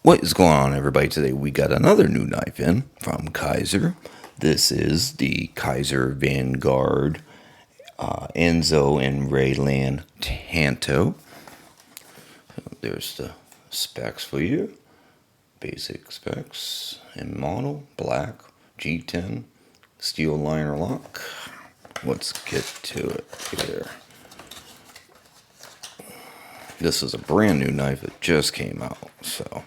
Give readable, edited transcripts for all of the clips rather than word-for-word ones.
What is going on, everybody? Today we got another new knife in from Kizer. This is the Kizer Vanguard Azo and Reylight Lan Tanto. There's the specs for you. Basic specs and model, black, G10, steel liner lock. Let's get to it here. This is a brand new knife that just came out, so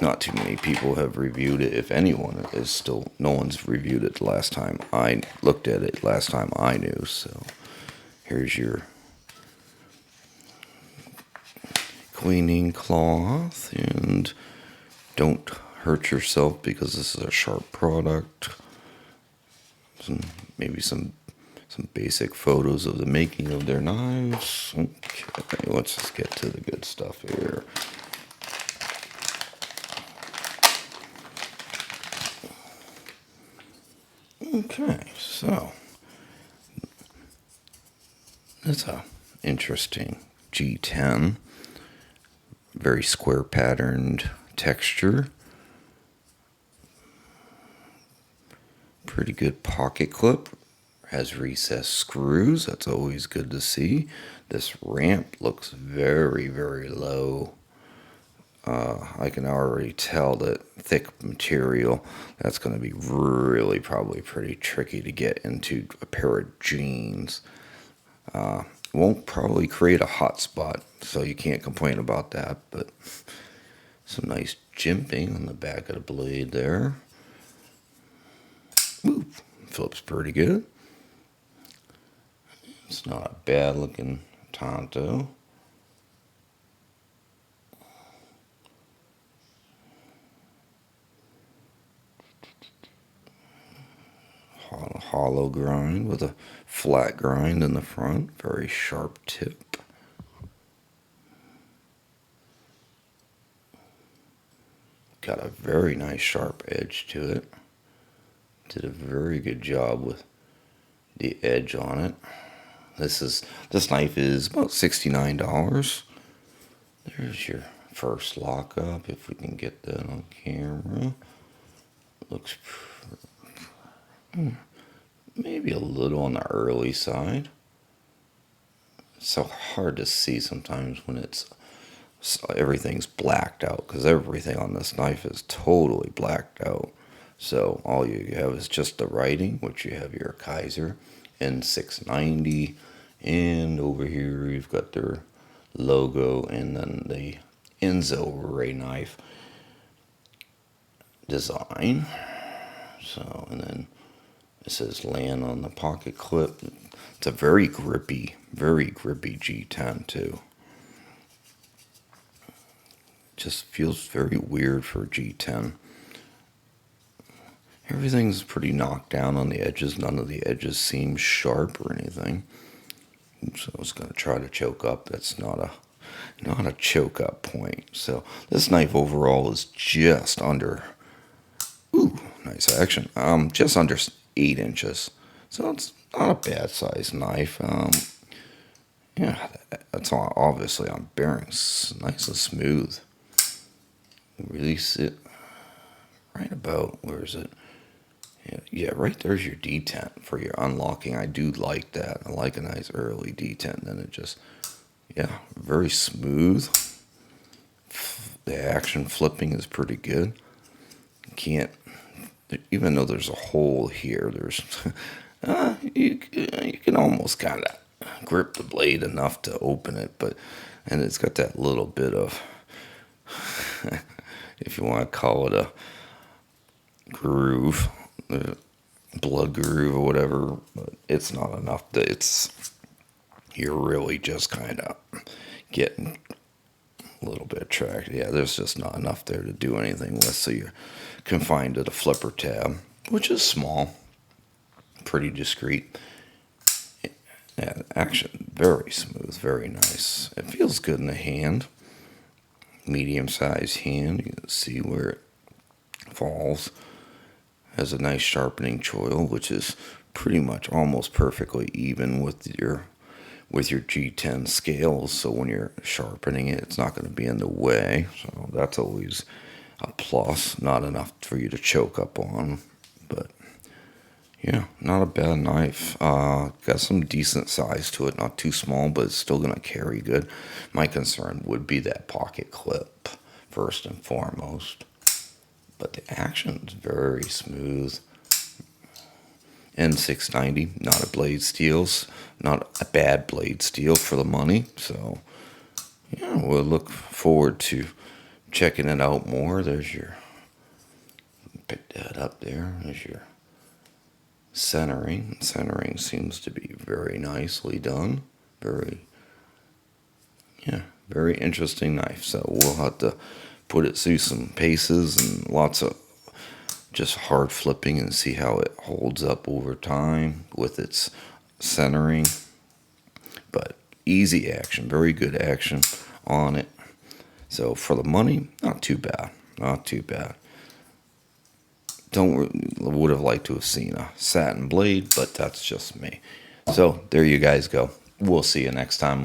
not too many people have reviewed it. If anyone is still, no one's reviewed it the last time I looked at it, last time I knew. So here's your cleaning cloth, and don't hurt yourself because this is a sharp product. Maybe some basic photos of the making of their knives. Okay, let's just get to the good stuff here. Okay, so that's a interesting G10, very square patterned texture, pretty good pocket clip, has recessed screws, that's always good to see. This ramp looks very, very low. I can already tell that thick material, that's going to be really probably pretty tricky to get into a pair of jeans. Won't probably create a hot spot, so you can't complain about that, but some nice jimping on the back of the blade there. Ooh, flips pretty good. It's not a bad looking Tanto. Hollow grind with a flat grind in the front, very sharp tip. Got a very nice sharp edge to it. Did a very good job with the edge on it. This knife is about $69. There's your first lockup, if we can get that on camera. Looks maybe a little on the early side. It's so hard to see sometimes when everything's blacked out, because everything on this knife is totally blacked out. So all you have is just the writing, which you have your Kizer N690, and over here you've got their logo, and then the Azo Ray knife design. So, and then it says Lan on the pocket clip. It's a very grippy G10 too. Just feels very weird for a G10. Everything's pretty knocked down on the edges. None of the edges seem sharp or anything. So I was going to try to choke up. That's not a choke up point. So this knife overall is just under, ooh, nice action. Just under 8 inches. So it's not a bad sized knife. Yeah, that's all, obviously on bearings. Nice and smooth. Release it right about, where is it? Yeah, right there's your detent for your unlocking. I do like that. I like a nice early detent. Then it just, yeah, very smooth. The action flipping is pretty good. Can't, even though there's a hole here, there's you can almost kind of grip the blade enough to open it, and it's got that little bit of, if you want to call it a groove, blood groove or whatever, but it's not enough that you're really just kind of getting a little bit attracted. Yeah, there's just not enough there to do anything with, so you're confined to the flipper tab, which is small, pretty discreet. Yeah, action very smooth, very nice. It feels good in the hand. Medium-sized hand. You can see where it falls. Has a nice sharpening choil, which is pretty much almost perfectly even with with your G10 scales, so when you're sharpening it, it's not going to be in the way. So that's always a plus. Not enough for you to choke up on, but yeah, not a bad knife. Got some decent size to it, not too small, but it's still going to carry good. My concern would be that pocket clip, first and foremost. But the action's very smooth. N690, not a blade steel, not a bad blade steel for the money. So, yeah, we'll look forward to checking it out more. There's your, pick that up there. There's your centering. Centering seems to be very nicely done. Very interesting knife. So we'll have to put it through some paces and lots of just hard flipping and see how it holds up over time with its centering. But easy action, very good action on it. So for the money, not too bad, not too bad. Would have liked to have seen a satin blade, but that's just me. So there you guys go. We'll see you next time.